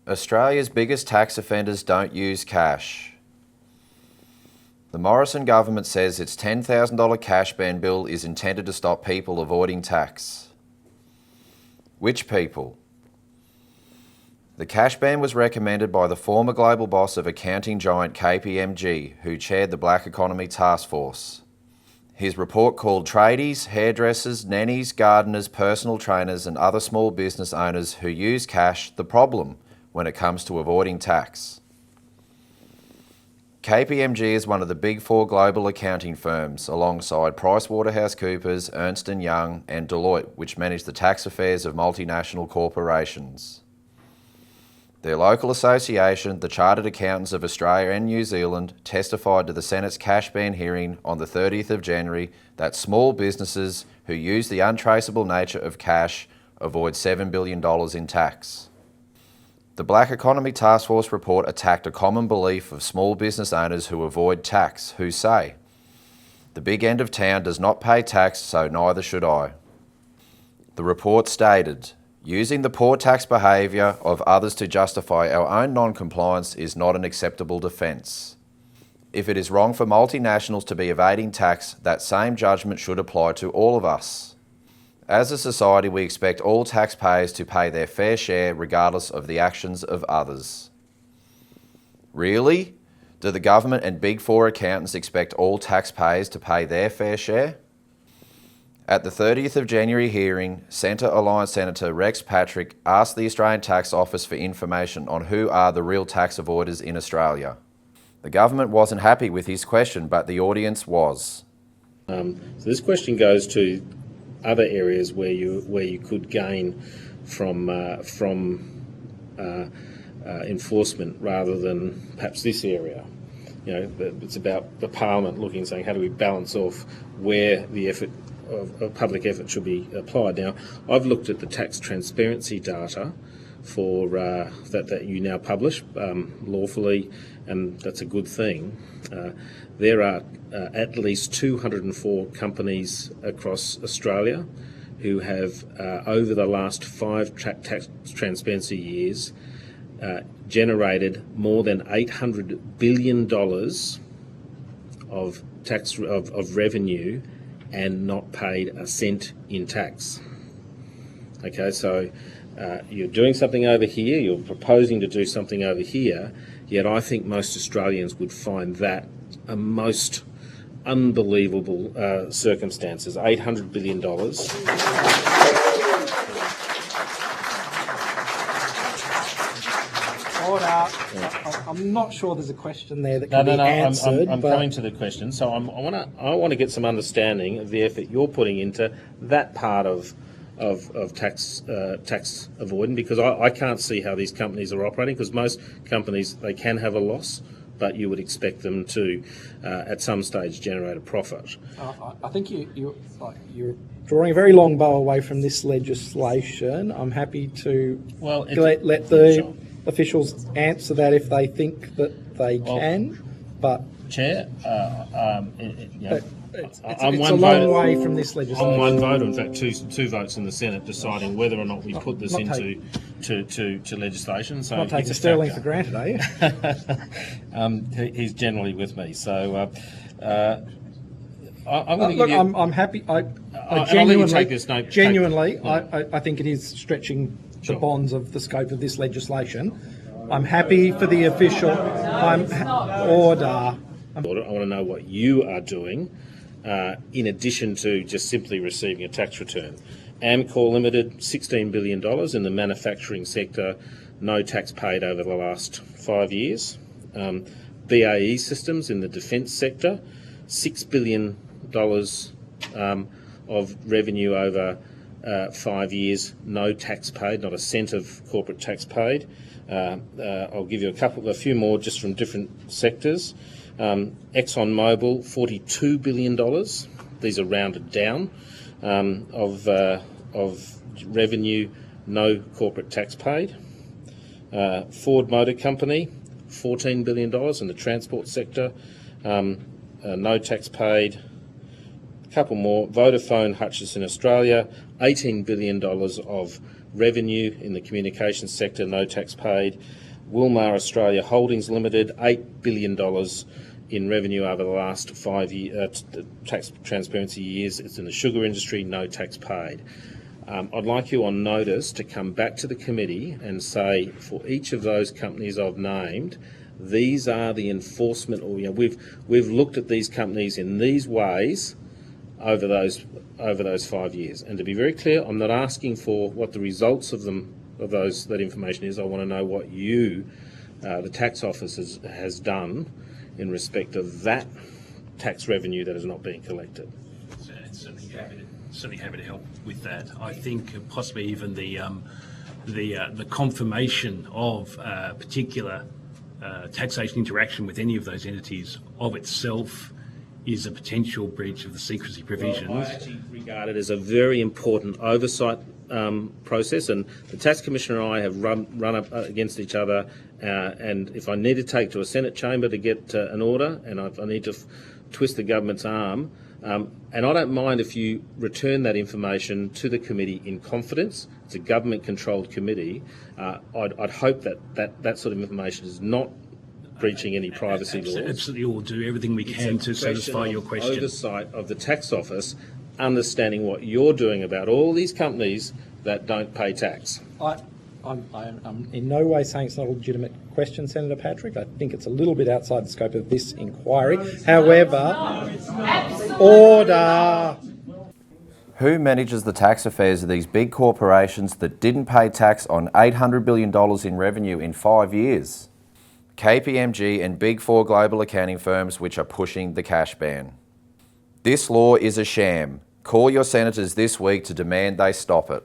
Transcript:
Australia's biggest tax offenders don't use cash. The Morrison government says its $10,000 cash ban bill is intended to stop people avoiding tax. Which people? The cash ban was recommended by the former global boss of accounting giant KPMG, who chaired the Black Economy Taskforce. His report called tradies, hairdressers, nannies, gardeners, personal trainers and other small business owners who use cash the problem when it comes to avoiding tax. KPMG is one of the Big Four global accounting firms, alongside PricewaterhouseCoopers, Ernst & Young and Deloitte, which manage the tax affairs of multinational corporations. Their local association, the Chartered Accountants of Australia and New Zealand, testified to the Senate's cash ban hearing on the 30th of January that small businesses who use the untraceable nature of cash avoid $7 billion in tax. The Black Economy Taskforce Report attacked a common belief of small business owners who avoid tax, who say, "The big end of town does not pay tax, so neither should I." The report stated, "Using the poor tax behaviour of others to justify our own non-compliance is not an acceptable defence. If it is wrong for multinationals to be evading tax, that same judgment should apply to all of us. As a society, we expect all taxpayers to pay their fair share regardless of the actions of others." Really? Do the government and Big Four accountants expect all taxpayers to pay their fair share? At the 30th of January hearing, Centre Alliance Senator Rex Patrick asked the Australian Tax Office for information on who are the real tax avoiders in Australia. The government wasn't happy with his question, but the audience was. So this question goes to other areas where you could gain from enforcement rather than perhaps this area. You know, it's about the Parliament looking and saying, how do we balance off where the effort of public effort should be applied. Now, I've looked at the tax transparency data for that you now publish lawfully, and that's a good thing. There are at least 204 companies across Australia who have, over the last 5 tax transparency years, generated more than $800 billion of tax of revenue and not paid a cent in tax. Okay, so you're doing something over here, you're proposing to do something over here, yet I think most Australians would find that a most unbelievable circumstances. $800 billion. I'm not sure there's a question there that can be answered. I'm coming to the question. So I want to get some understanding of the effort you're putting into that part of tax avoidance, because I can't see how these companies are operating, because most companies, they can have a loss, but you would expect them to at some stage generate a profit. I think you're drawing a very long bow away from this legislation. I'm happy to let the officials answer that if they think that they can, but Chair, it's a long way from this legislation. On one vote, in fact, two votes in the Senate deciding whether or not we put this into legislslation. So not taking Sterling for granted, are you? He's generally with me, so I'm going to give you. I'm happy. I think it is stretching the bonds of the scope of this legislation. I'm happy for the official. Order. I want to know what you are doing in addition to just simply receiving a tax return. Amcor Limited, $16 billion in the manufacturing sector, no tax paid over the last 5 years. BAE Systems in the defence sector, $6 billion of revenue over 5 years, no tax paid, not a cent of corporate tax paid. I'll give you a few more just from different sectors. ExxonMobil, $42 billion. These are rounded down of revenue, no corporate tax paid. Ford Motor Company, $14 billion in the transport sector, no tax paid. A couple more. Vodafone Hutchison Australia, $18 billion of Revenue in the communications sector, no tax paid. Wilmar Australia Holdings Limited, $8 billion in revenue over the last 5 tax transparency years. It's in the sugar industry, no tax paid. I'd like you on notice to come back to the committee and say, for each of those companies I've named, these are the enforcement, or we've looked at these companies in these ways over those 5 years. And to be very clear, I'm not asking for what the results of that information is. I want to know what you, the tax office, has done in respect of that tax revenue that is not being collected. Certainly happy to help with that. I think possibly even the confirmation of particular taxation interaction with any of those entities of itself is a potential breach of the secrecy provisions. Well, I actually regard it as a very important oversight process, and the Tax Commissioner and I have run up against each other, and if I need to take to a Senate chamber to get an order, and I need to twist the government's arm, and I don't mind if you return that information to the committee in confidence. It's a government-controlled committee. I'd hope that sort of information is not breaching any privacy laws. Absolutely, we'll do everything we can to satisfy your question. Oversight of the tax office, understanding what you're doing about all these companies that don't pay tax. I'm in no way saying it's not a legitimate question, Senator Patrick. I think it's a little bit outside the scope of this inquiry. However, order. Who manages the tax affairs of these big corporations that didn't pay tax on $800 billion in revenue in 5 years? KPMG and Big Four global accounting firms which are pushing the cash ban. This law is a sham. Call your senators this week to demand they stop it.